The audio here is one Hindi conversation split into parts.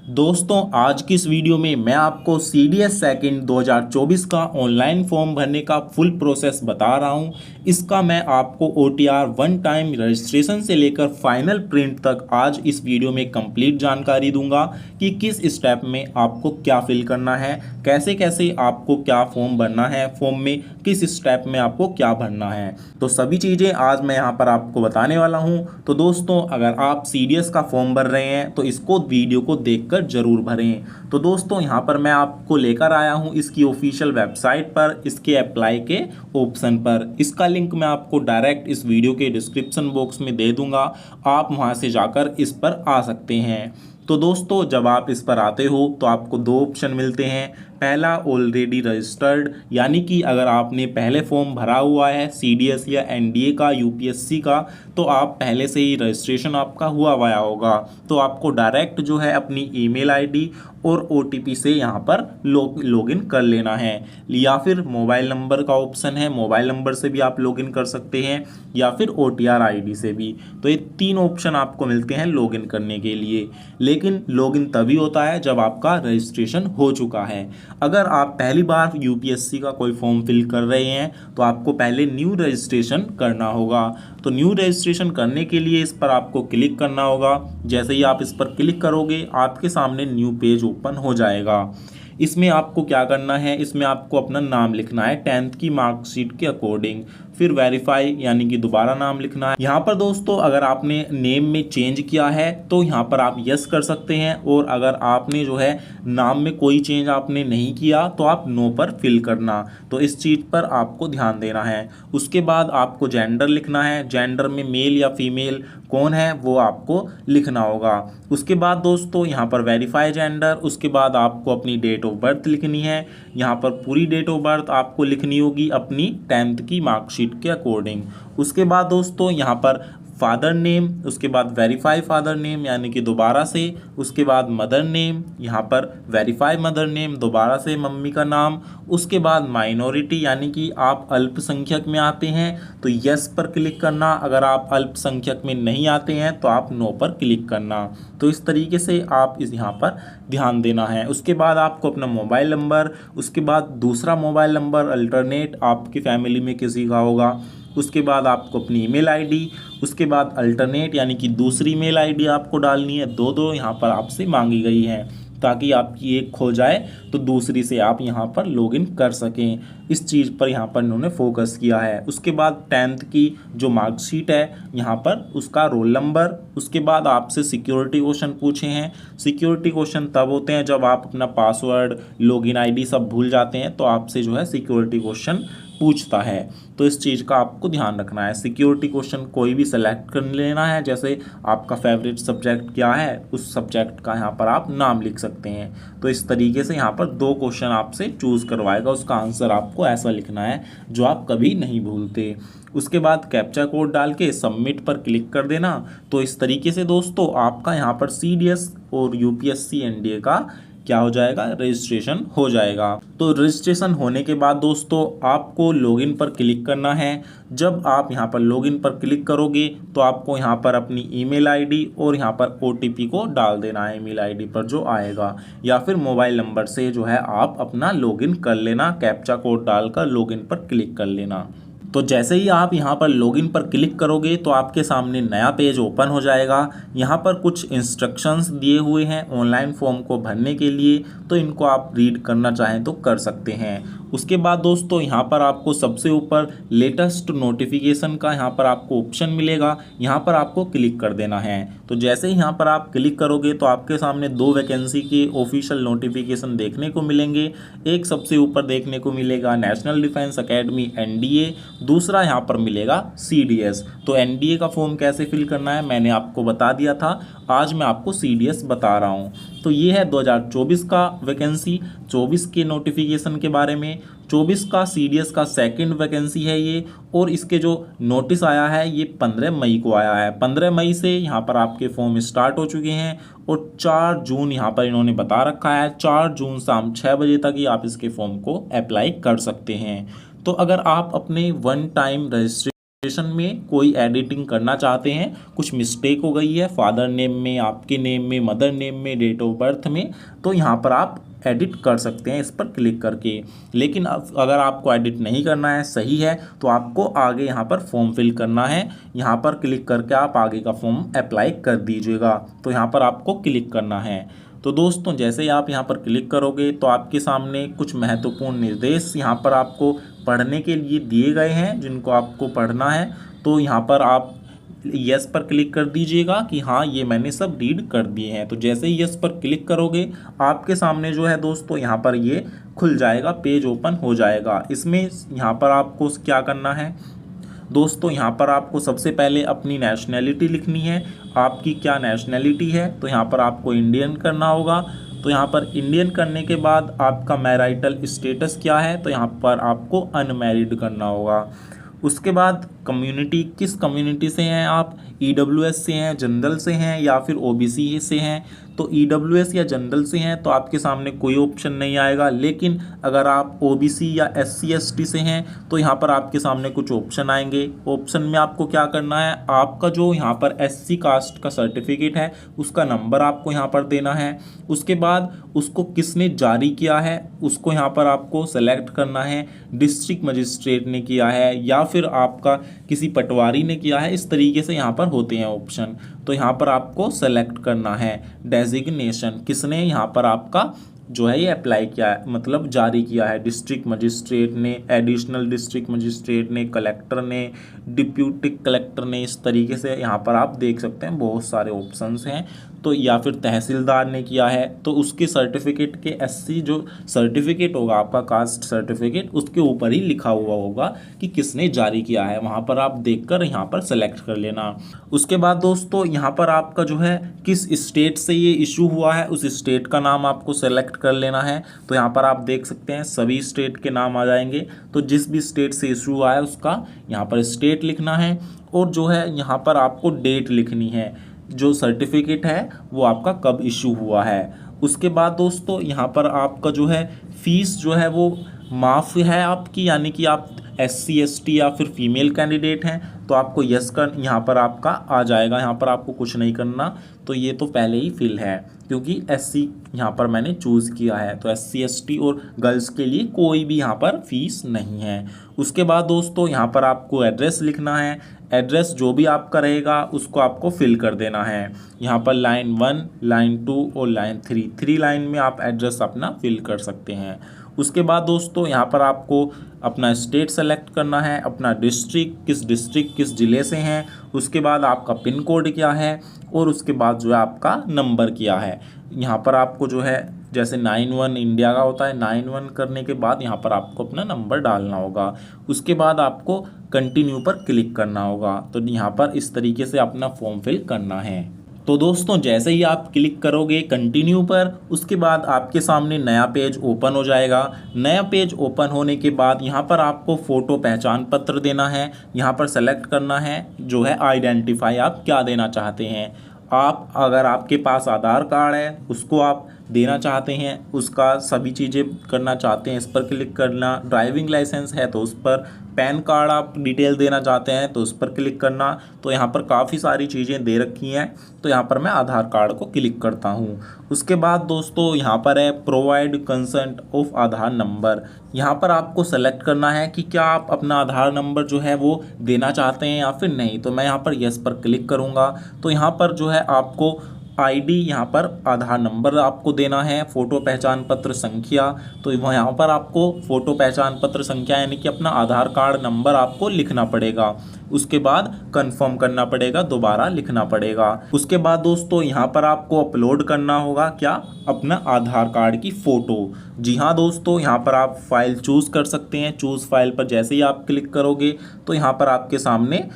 दोस्तों आज की इस वीडियो में मैं आपको सीडीएस सेकंड 2024 का ऑनलाइन फॉर्म भरने का फुल प्रोसेस बता रहा हूं। इसका मैं आपको ओटीआर वन टाइम रजिस्ट्रेशन से लेकर फाइनल प्रिंट तक आज इस वीडियो में कंप्लीट जानकारी दूंगा कि किस स्टेप में आपको क्या फिल करना है, कैसे कैसे आपको क्या फॉर्म भरना है, फॉर्म में किस स्टेप में आपको क्या भरना है। तो सभी चीज़ें आज मैं यहाँ पर आपको बताने वाला हूँ। तो दोस्तों अगर आप सीडीएस का फॉर्म भर रहे हैं तो इसको वीडियो को देखकर जरूर भरें। तो दोस्तों यहाँ पर मैं आपको लेकर आया हूँ इसकी ऑफिशियल वेबसाइट पर, इसके अप्लाई के ऑप्शन पर। इसका लिंक मैं आपको डायरेक्ट इस वीडियो के डिस्क्रिप्शन बॉक्स में दे दूंगा, आप वहाँ से जाकर इस पर आ सकते हैं। तो दोस्तों जब आप इस पर आते हो तो आपको दो ऑप्शन मिलते हैं। पहला ऑलरेडी रजिस्टर्ड, यानी कि अगर आपने पहले फॉर्म भरा हुआ है सीडीएस या एनडीए का, यूपीएससी का, तो आप पहले से ही रजिस्ट्रेशन आपका हुआ होगा। तो आपको डायरेक्ट जो है अपनी ईमेल आईडी और ओटीपी से यहाँ पर लॉगिन कर लेना है। या फिर मोबाइल नंबर का ऑप्शन है, मोबाइल नंबर से भी आप लॉगिन कर सकते हैं या फिर ओटीआर आईडी से भी। तो ये तीन ऑप्शन आपको मिलते हैं लॉगिन करने के लिए। लेकिन लॉगिन तभी होता है जब आपका रजिस्ट्रेशन हो चुका है। अगर आप पहली बार यूपीएससी का कोई फॉर्म फिल कर रहे हैं तो आपको पहले न्यू रजिस्ट्रेशन करना होगा। तो न्यू रजिस्ट्रेशन करने के लिए इस पर आपको क्लिक करना होगा। जैसे ही आप इस पर क्लिक करोगे आपके सामने न्यू पेज ओपन हो जाएगा। इसमें आपको क्या करना है, इसमें आपको अपना नाम लिखना है 10th की मार्कशीट के अकॉर्डिंग, फिर वेरीफाई यानी कि दोबारा नाम लिखना है। यहाँ पर दोस्तों अगर आपने नेम में चेंज किया है तो यहाँ पर आप यस कर सकते हैं, और अगर आपने जो है नाम में कोई चेंज आपने नहीं किया तो आप नो पर फिल करना। तो इस चीज़ पर आपको ध्यान देना है। उसके बाद आपको जेंडर लिखना है, जेंडर में मेल या फीमेल कौन है वो आपको लिखना होगा। उसके बाद दोस्तों यहाँ पर वेरीफाई जेंडर, उसके बाद आपको अपनी डेट ऑफ बर्थ लिखनी है। यहाँ पर पूरी डेट ऑफ बर्थ आपको लिखनी होगी अपनी 10th की मार्कशीट के अकॉर्डिंग। उसके बाद दोस्तों यहाँ पर फादर नेम, उसके बाद वेरीफाई फादर नेम यानी कि दोबारा से, उसके बाद मदर नेम, यहाँ पर वेरीफाई मदर नेम, दोबारा से मम्मी का नाम। उसके बाद माइनॉरिटी यानी कि आप अल्पसंख्यक में आते हैं तो यस पर क्लिक करना, अगर आप अल्पसंख्यक में नहीं आते हैं तो आप नो पर क्लिक करना। तो इस तरीके से आप इस यहाँ पर ध्यान देना है। उसके बाद आपको अपना मोबाइल नंबर, उसके बाद दूसरा मोबाइल नंबर अल्टरनेट आपकी फैमिली में किसी का होगा, उसके बाद आपको अपनी ईमेल आईडी, उसके बाद अल्टरनेट यानी कि दूसरी मेल आईडी आपको डालनी है। दो दो यहाँ पर आपसे मांगी गई है ताकि आपकी एक खो जाए तो दूसरी से आप यहाँ पर लॉगिन कर सकें। इस चीज़ पर यहाँ पर इन्होंने फोकस किया है। उसके बाद 10th की जो मार्कशीट है यहाँ पर उसका रोल नंबर। उसके बाद आपसे सिक्योरिटी क्वेश्चन पूछे हैं। सिक्योरिटी क्वेश्चन तब होते हैं जब आप अपना पासवर्ड, लॉगिन आईडी सब भूल जाते हैं तो आपसे जो है सिक्योरिटी क्वेश्चन पूछता है। तो इस चीज़ का आपको ध्यान रखना है। सिक्योरिटी क्वेश्चन कोई भी सेलेक्ट कर लेना है, जैसे आपका फेवरेट सब्जेक्ट क्या है उस सब्जेक्ट का यहाँ पर आप नाम लिख सकते हैं। तो इस तरीके से यहाँ पर दो क्वेश्चन आपसे चूज करवाएगा, उसका आंसर आपको ऐसा लिखना है जो आप कभी नहीं भूलते। उसके बाद कैप्चा कोड डाल के सबमिट पर क्लिक कर देना। तो इस तरीके से दोस्तों आपका यहाँ पर सीडीएस और यूपीएससी एनडीए का क्या हो जाएगा, रजिस्ट्रेशन हो जाएगा। तो रजिस्ट्रेशन होने के बाद दोस्तों आपको लॉगिन पर क्लिक करना है। जब आप यहाँ पर लॉगिन पर क्लिक करोगे तो आपको यहाँ पर अपनी ईमेल आईडी और यहाँ पर ओटीपी को डाल देना है ईमेल आईडी पर जो आएगा, या फिर मोबाइल नंबर से जो है आप अपना लॉगिन कर लेना, कैप्चा कोड डालकर लॉगिन पर क्लिक कर लेना। तो जैसे ही आप यहाँ पर लॉगिन पर क्लिक करोगे तो आपके सामने नया पेज ओपन हो जाएगा। यहाँ पर कुछ इंस्ट्रक्शंस दिए हुए हैं ऑनलाइन फॉर्म को भरने के लिए, तो इनको आप रीड करना चाहें तो कर सकते हैं। उसके बाद दोस्तों यहाँ पर आपको सबसे ऊपर लेटेस्ट नोटिफिकेशन का यहाँ पर आपको ऑप्शन मिलेगा, यहाँ पर आपको क्लिक कर देना है। तो जैसे ही यहाँ पर आप क्लिक करोगे तो आपके सामने दो वैकेंसी के ऑफिशियल नोटिफिकेशन देखने को मिलेंगे। एक सबसे ऊपर देखने को मिलेगा नेशनल डिफेंस एकेडमी एनडीए, दूसरा यहाँ पर मिलेगा सीडीएस। तो एनडीए का फॉर्म कैसे फिल करना है मैंने आपको बता दिया था, आज मैं आपको सीडीएस बता रहा हूँ। तो ये है 2024 का वैकेंसी, 24 के नोटिफिकेशन के बारे में। 24 का सीडीएस का सेकंड वैकेंसी है ये, और इसके जो नोटिस आया है ये 15 मई को आया है। 15 मई से यहाँ पर आपके फॉर्म स्टार्ट हो चुके हैं, और 4 जून यहाँ पर इन्होंने बता रखा है, 4 जून शाम 6 बजे तक ही आप इसके फॉर्म को अप्लाई कर सकते हैं। तो अगर आप अपने वन टाइम रजिस्ट्रेशन में कोई एडिटिंग करना चाहते हैं, कुछ मिस्टेक हो गई है फादर नेम में, आपके नेम में, मदर नेम में, डेट ऑफ बर्थ में, तो यहाँ पर आप एडिट कर सकते हैं इस पर क्लिक करके। लेकिन अगर आपको एडिट नहीं करना है, सही है, तो आपको आगे यहाँ पर फॉर्म फिल करना है। यहाँ पर क्लिक करके आप आगे का फॉर्म अप्लाई कर दीजिएगा। तो यहाँ पर आपको क्लिक करना है। तो दोस्तों जैसे ही आप यहाँ पर क्लिक करोगे तो आपके सामने कुछ महत्वपूर्ण निर्देश यहाँ पर आपको पढ़ने के लिए दिए गए हैं, जिनको आपको पढ़ना है। तो यहाँ पर आप यस पर क्लिक कर दीजिएगा कि हाँ ये मैंने सब रीड कर दिए हैं। तो जैसे ही यस पर क्लिक करोगे आपके सामने जो है दोस्तों यहाँ पर ये खुल जाएगा, पेज ओपन हो जाएगा। इसमें यहाँ पर आपको क्या करना है दोस्तों, यहाँ पर आपको सबसे पहले अपनी नेशनैलिटी लिखनी है। आपकी क्या नेशनैलिटी है, तो यहाँ पर आपको इंडियन करना होगा। तो यहाँ पर इंडियन करने के बाद आपका मैरिटल स्टेटस क्या है, तो यहाँ पर आपको अनमैरिड करना होगा। उसके बाद कम्युनिटी, किस कम्युनिटी से हैं आप, ईडब्ल्यूएस से हैं, जनरल से हैं या फिर ओबीसी से हैं। तो ईडब्ल्यूएस या जनरल से हैं तो आपके सामने कोई ऑप्शन नहीं आएगा। लेकिन अगर आप ओबीसी या एससी एसटी से हैं तो यहाँ पर आपके सामने कुछ ऑप्शन आएंगे। ऑप्शन में आपको क्या करना है, आपका जो यहाँ पर एससी कास्ट का सर्टिफिकेट है उसका नंबर आपको यहाँ पर देना है। उसके बाद उसको किसने जारी किया है उसको यहाँ पर आपको सेलेक्ट करना है। डिस्ट्रिक्ट मजिस्ट्रेट ने किया है या फिर आपका किसी पटवारी ने किया है, इस तरीके से यहाँ पर होते हैं ऑप्शन। तो यहाँ पर आपको सेलेक्ट करना है। डेजिग्नेशन, किसने यहाँ पर आपका जो है ये अप्लाई किया है, मतलब जारी किया है। डिस्ट्रिक्ट मजिस्ट्रेट ने, एडिशनल डिस्ट्रिक्ट मजिस्ट्रेट ने, कलेक्टर ने, डिप्यूटी कलेक्टर ने, इस तरीके से यहाँ पर आप देख सकते हैं बहुत सारे ऑप्शंस हैं। तो या फिर तहसीलदार ने किया है तो उसके सर्टिफिकेट के एससी जो सर्टिफिकेट होगा आपका कास्ट सर्टिफिकेट, उसके ऊपर ही लिखा हुआ होगा कि किसने जारी किया है। वहाँ पर आप देखकर यहाँ पर सेलेक्ट कर लेना। उसके बाद दोस्तों यहाँ पर आपका जो है किस स्टेट से ये इशू हुआ है उस स्टेट का नाम आपको सेलेक्ट कर लेना है। तो यहाँ पर आप देख सकते हैं सभी स्टेट के नाम आ जाएंगे। तो जिस भी स्टेट से इशू हुआ है उसका यहाँ पर स्टेट लिखना है और जो है यहाँ पर आपको डेट लिखनी है, जो सर्टिफिकेट है वो आपका कब इशू हुआ है। उसके बाद दोस्तों यहाँ पर आपका जो है फीस जो है वो माफ़ है आपकी, यानी कि आप एससी एसटी या फिर फीमेल कैंडिडेट हैं तो आपको यस कर यहाँ पर आपका आ जाएगा। यहाँ पर आपको कुछ नहीं करना। तो ये तो पहले ही फिल है क्योंकि एससी यहाँ पर मैंने चूज़ किया है। तो एससी एसटी और गर्ल्स के लिए कोई भी यहाँ पर फीस नहीं है। उसके बाद दोस्तों यहाँ पर आपको एड्रेस लिखना है। एड्रेस जो भी आपका रहेगा उसको आपको फिल कर देना है। यहाँ पर लाइन 1, लाइन 2 और लाइन 3 लाइन में आप एड्रेस अपना फिल कर सकते हैं। उसके बाद दोस्तों यहाँ पर आपको अपना स्टेट सेलेक्ट करना है, अपना डिस्ट्रिक्ट किस ज़िले से हैं, उसके बाद आपका पिन कोड क्या है और उसके बाद जो है आपका नंबर क्या है। यहाँ पर आपको जो है जैसे 91 इंडिया का होता है, 91 करने के बाद यहाँ पर आपको अपना नंबर डालना होगा। उसके बाद आपको कंटिन्यू पर क्लिक करना होगा। तो यहाँ पर इस तरीके से अपना फॉर्म फिल करना है। तो दोस्तों जैसे ही आप क्लिक करोगे कंटिन्यू पर, उसके बाद आपके सामने नया पेज ओपन हो जाएगा। नया पेज ओपन होने के बाद यहाँ पर आपको फ़ोटो पहचान पत्र देना है। यहाँ पर सेलेक्ट करना है जो है आइडेंटिफाई आप क्या देना चाहते हैं। आप अगर आपके पास आधार कार्ड है उसको आप देना चाहते हैं, उसका सभी चीज़ें करना चाहते हैं, इस पर क्लिक करना। ड्राइविंग लाइसेंस है तो उस पर, पैन कार्ड आप डिटेल देना चाहते हैं तो उस पर क्लिक करना। तो यहाँ पर काफ़ी सारी चीज़ें दे रखी हैं। तो यहाँ पर मैं आधार कार्ड को क्लिक करता हूँ। उसके बाद दोस्तों यहाँ पर है provide consent of Aadhaar number. यहाँ पर आपको सेलेक्ट करना है कि क्या आप अपना आधार नंबर जो है वो देना चाहते हैं या फिर नहीं। तो मैं यहाँ पर यस पर क्लिक करूँगा। तो यहाँ पर जो है आपको आईडी, यहाँ पर आधार नंबर आपको देना है, फ़ोटो पहचान पत्र संख्या। तो यहाँ पर आपको फ़ोटो पहचान पत्र संख्या यानी कि अपना आधार कार्ड नंबर आपको लिखना पड़ेगा। उसके बाद कंफर्म करना पड़ेगा, दोबारा लिखना पड़ेगा। उसके बाद दोस्तों यहाँ पर आपको अपलोड करना होगा क्या, अपना आधार कार्ड की फ़ोटो। जी हाँ दोस्तों, यहाँ पर आप फाइल चूज़ कर सकते हैं। चूज़ फाइल पर जैसे ही आप क्लिक करोगे तो यहाँ पर आपके सामने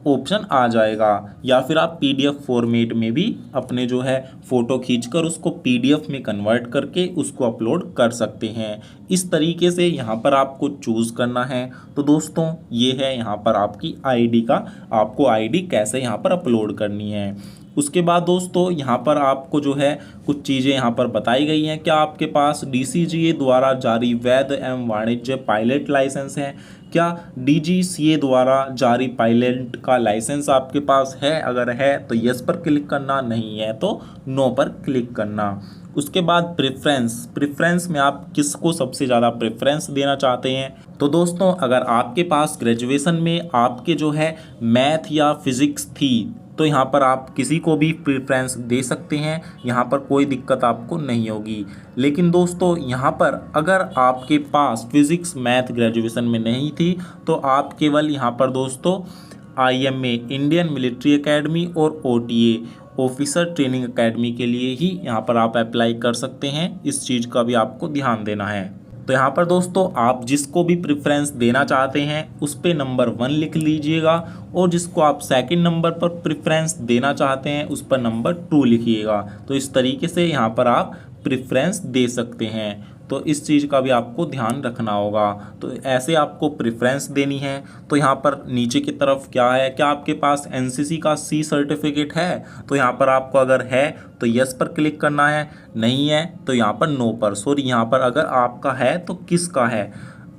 ऑप्शन आ जाएगा। या फिर आप पीडीएफ फॉर्मेट में भी अपने जो है फ़ोटो खींचकर उसको पीडीएफ में कन्वर्ट करके उसको अपलोड कर सकते हैं। इस तरीके से यहाँ पर आपको चूज़ करना है। तो दोस्तों ये है यहाँ पर आपकी आईडी का, आपको आईडी कैसे यहाँ पर अपलोड करनी है। उसके बाद दोस्तों यहाँ पर आपको जो है कुछ चीज़ें यहाँ पर बताई गई हैं। क्या आपके पास DCGA द्वारा जारी वैध एवं वाणिज्य पायलट लाइसेंस है? क्या DGCA द्वारा जारी पायलट का लाइसेंस आपके पास है? अगर है तो यस पर क्लिक करना, नहीं है तो नो पर क्लिक करना। उसके बाद प्रेफरेंस में आप किसको सबसे ज़्यादा प्रेफरेंस देना चाहते हैं? तो दोस्तों अगर आपके पास ग्रेजुएशन में आपके जो है मैथ या फिजिक्स थी तो यहाँ पर आप किसी को भी प्रेफरेंस दे सकते हैं, यहाँ पर कोई दिक्कत आपको नहीं होगी। लेकिन दोस्तों यहाँ पर अगर आपके पास फिजिक्स मैथ ग्रेजुएशन में नहीं थी तो आप केवल यहाँ पर दोस्तों IMA इंडियन मिलिट्री एकेडमी और OTA ऑफिसर ट्रेनिंग एकेडमी के लिए ही यहाँ पर आप अप्लाई कर सकते हैं। इस चीज़ का भी आपको ध्यान देना है। तो यहाँ पर दोस्तों आप जिसको भी प्रेफरेंस देना चाहते हैं उस पे नंबर 1 लिख लीजिएगा और जिसको आप सेकंड नंबर पर प्रेफरेंस देना चाहते हैं उस पर नंबर 2 लिखिएगा। तो इस तरीके से यहाँ पर आप प्रेफरेंस दे सकते हैं। तो इस चीज़ का भी आपको ध्यान रखना होगा। तो ऐसे आपको प्रेफरेंस देनी है। तो यहाँ पर नीचे की तरफ क्या है, क्या आपके पास NCC का C सर्टिफिकेट है? तो यहाँ पर आपको अगर है तो यस पर क्लिक करना है, नहीं है तो यहाँ पर नो पर। सॉरी, यहाँ पर अगर आपका है तो किसका है,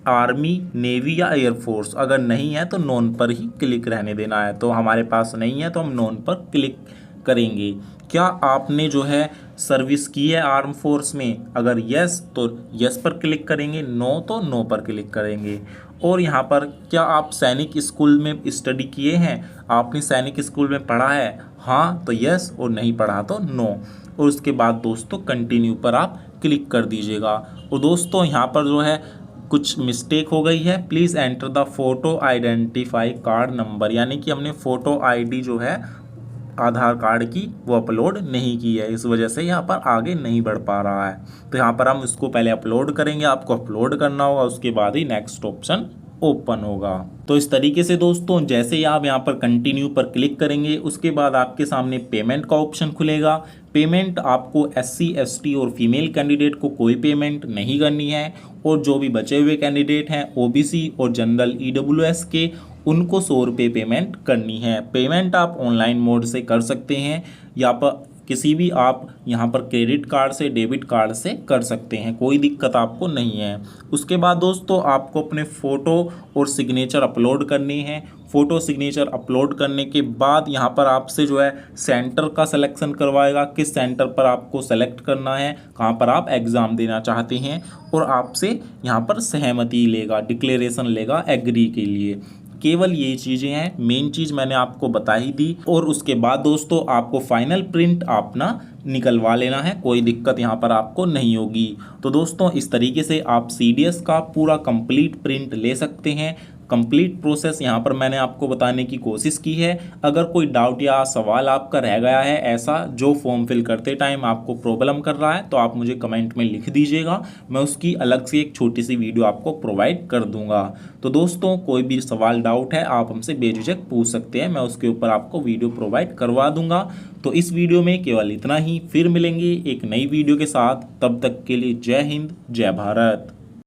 आर्मी, नेवी या एयरफोर्स? अगर नहीं है तो नॉन पर ही क्लिक रहने देना है। तो हमारे पास नहीं है तो हम नॉन पर क्लिक करेंगे। क्या आपने जो है सर्विस की है आर्म फोर्स में? अगर यस तो यस पर क्लिक करेंगे, नो तो नो पर क्लिक करेंगे। और यहाँ पर क्या आप सैनिक स्कूल में स्टडी किए हैं? आपने सैनिक स्कूल में पढ़ा है? हाँ तो यस, और नहीं पढ़ा तो नो। और उसके बाद दोस्तों कंटिन्यू पर आप क्लिक कर दीजिएगा। और दोस्तों यहाँ पर जो है कुछ मिस्टेक हो गई है, please enter the photo identify card number, यानी कि हमने फ़ोटो ID जो है आधार कार्ड की वो अपलोड नहीं की है, इस वजह से यहाँ पर आगे नहीं बढ़ पा रहा है। तो यहाँ पर हम इसको पहले अपलोड करेंगे, आपको अपलोड करना होगा, उसके बाद ही नेक्स्ट ऑप्शन ओपन होगा। तो इस तरीके से दोस्तों जैसे ही आप यहाँ पर कंटिन्यू पर क्लिक करेंगे उसके बाद आपके सामने पेमेंट का ऑप्शन खुलेगा। पेमेंट आपको SC ST और फीमेल कैंडिडेट को कोई पेमेंट नहीं करनी है, और जो भी बचे हुए कैंडिडेट हैं OBC और जनरल EWS के उनको 100 रुपये पेमेंट करनी है। पेमेंट आप ऑनलाइन मोड से कर सकते हैं या पर किसी भी आप यहाँ पर क्रेडिट कार्ड से, डेबिट कार्ड से कर सकते हैं, कोई दिक्कत आपको नहीं है। उसके बाद दोस्तों आपको अपने फ़ोटो और सिग्नेचर अपलोड करनी है। फ़ोटो सिग्नेचर अपलोड करने के बाद यहाँ पर आपसे जो है सेंटर का सिलेक्शन करवाएगा, किस सेंटर पर आपको सेलेक्ट करना है, कहाँ पर आप एग्ज़ाम देना चाहते हैं, और आपसे यहाँ पर सहमति लेगा, डिक्लेरेशन लेगा एग्री के लिए। केवल ये चीज़ें हैं, मेन चीज़ मैंने आपको बता ही दी। और उसके बाद दोस्तों आपको फाइनल प्रिंट अपना निकलवा लेना है, कोई दिक्कत यहाँ पर आपको नहीं होगी। तो दोस्तों इस तरीके से आप CDS का पूरा कंप्लीट प्रिंट ले सकते हैं। कंप्लीट प्रोसेस यहाँ पर मैंने आपको बताने की कोशिश की है। अगर कोई डाउट या सवाल आपका रह गया है ऐसा जो फॉर्म फिल करते टाइम आपको प्रॉब्लम कर रहा है तो आप मुझे कमेंट में लिख दीजिएगा, मैं उसकी अलग से एक छोटी सी वीडियो आपको प्रोवाइड कर दूंगा। तो दोस्तों कोई भी सवाल डाउट है आप हमसे बेझिझक पूछ सकते हैं, मैं उसके ऊपर आपको वीडियो प्रोवाइड करवा दूंगा। तो इस वीडियो में केवल इतना ही, फिर मिलेंगे एक नई वीडियो के साथ, तब तक के लिए जय हिंद, जय भारत।